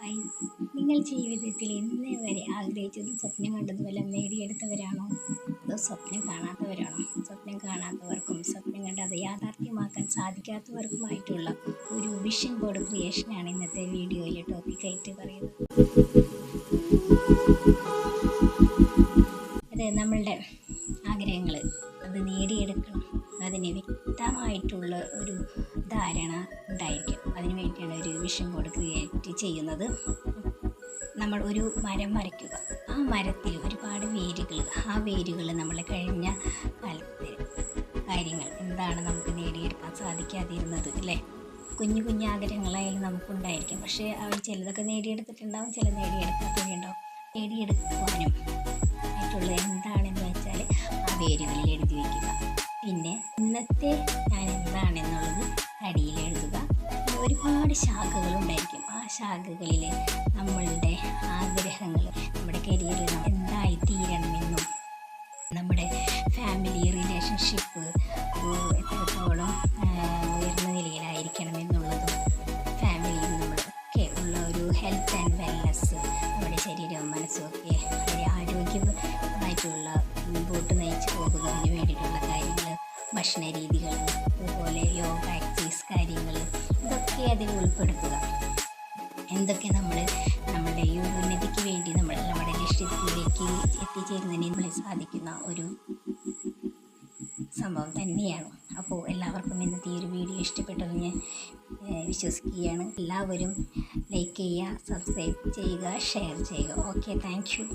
Hi, നിങ്ങൾ ജീവിതത്തിൽ ഇന്നേ വരെ ആഗ്രഹിച്ചതും സ്വപ്നം കണ്ടതുമെല്ലാം നേടിയെടുത്തവരാണോ? അതോ സ്വപ്നം കാണാത്തവരാണോ? സ്വപ്നം കാണാത്തവർക്കും സ്വപ്നം കണ്ട് അത് യാഥാർത്ഥ്യമാക്കാൻ സാധിക്കാത്തവർക്കുമായിട്ടുള്ള ഒരു വിഷൻ ബോർഡ് ക്രിയേഷനാണ് ഇന്നത്തെ വീഡിയോയിൽ ടോപ്പിക്കായിട്ട് പറയുന്നത്. അത് നമ്മളുടെ ആഗ്രഹങ്ങൾ അത് നേടിയെടുക്കണം, അതിന് വ്യക്തമായിട്ടുള്ള ഒരു ധാരണ ഉണ്ടായിരിക്കും. അതിനു വേണ്ടിയാണ് ഒരു വിഷൻ ബോർഡ് ക്രിയേറ്റ് ചെയ്യുന്നത്. നമ്മൾ ഒരു മരം വരയ്ക്കുക, ആ മരത്തിൽ ഒരുപാട് വേരുകൾ, ആ വേരുകൾ നമ്മൾ കഴിഞ്ഞ കാലത്തെ കാര്യങ്ങൾ എന്താണ് നമുക്ക് നേടിയെടുക്കാൻ സാധിക്കാതിരുന്നത് അല്ലേ? കുഞ്ഞു കുഞ്ഞു ആഗ്രഹങ്ങളായാലും നമുക്കുണ്ടായിരിക്കും. പക്ഷേ അവർ ചിലതൊക്കെ നേടിയെടുത്തിട്ടുണ്ടാവും, ചില നേടിയെടുക്കാത്തവരുണ്ടാവും. നേടിയെടുക്കുവാനും ആയിട്ടുള്ളത് എന്താണെന്ന് വെച്ചാൽ ആ വേരുകളിൽ എഴുതി വയ്ക്കുക. പിന്നെ ഇന്നത്തെ ഞാൻ എന്താണെന്നുള്ളത് അടിയിൽ എഴുതുക. ഒരുപാട് ശാഖകളുണ്ടായിരിക്കും. ആ ശാഖകളിൽ നമ്മളുടെ ആഗ്രഹങ്ങൾ, നമ്മുടെ കരിയറിൽ എന്തായിത്തീരണമെന്നും നമ്മുടെ ഫാമിലി റിലേഷൻഷിപ്പ് എത്രത്തോളം ഉയർന്ന നിലയിലായിരിക്കണമെന്നുള്ളതും ഫാമിലിയിൽ നമ്മളൊക്കെ ഉള്ള ഒരു ഹെൽത്ത് ആൻഡ് വെൽനെസ്, നമ്മുടെ ശരീരവും മനസ്സും ഒക്കെ വളരെ ആരോഗ്യമായിട്ടുള്ള മുമ്പോട്ട് നയിച്ചു പോകുന്നതിന് വേണ്ടിയിട്ടുള്ള കാര്യങ്ങൾ, ഭക്ഷണ രീതികൾ, അതുപോലെ യോഗ എക്സസൈസ് കാര്യങ്ങൾ, ഇതൊക്കെ അതിൽ ഉൾപ്പെടുത്തുക. എന്തൊക്കെ നമ്മുടെ ഈ ഉന്നതിക്ക് വേണ്ടി നമ്മുടെ ലക്ഷ്യത്തിലേക്ക് എത്തിച്ചേരുന്നതിന് നമ്മളെ സാധിക്കുന്ന ഒരു സംഭവം തന്നെയാണ്. അപ്പോൾ എല്ലാവർക്കും ഇന്നത്തെ ഈ ഒരു വീഡിയോ ഇഷ്ടപ്പെട്ടെന്ന് ഞാൻ വിശ്വസിക്കുകയാണ്. എല്ലാവരും ലൈക്ക് ചെയ്യുക, സബ്സ്ക്രൈബ് ചെയ്യുക, ഷെയർ ചെയ്യുക. Okay, thank you.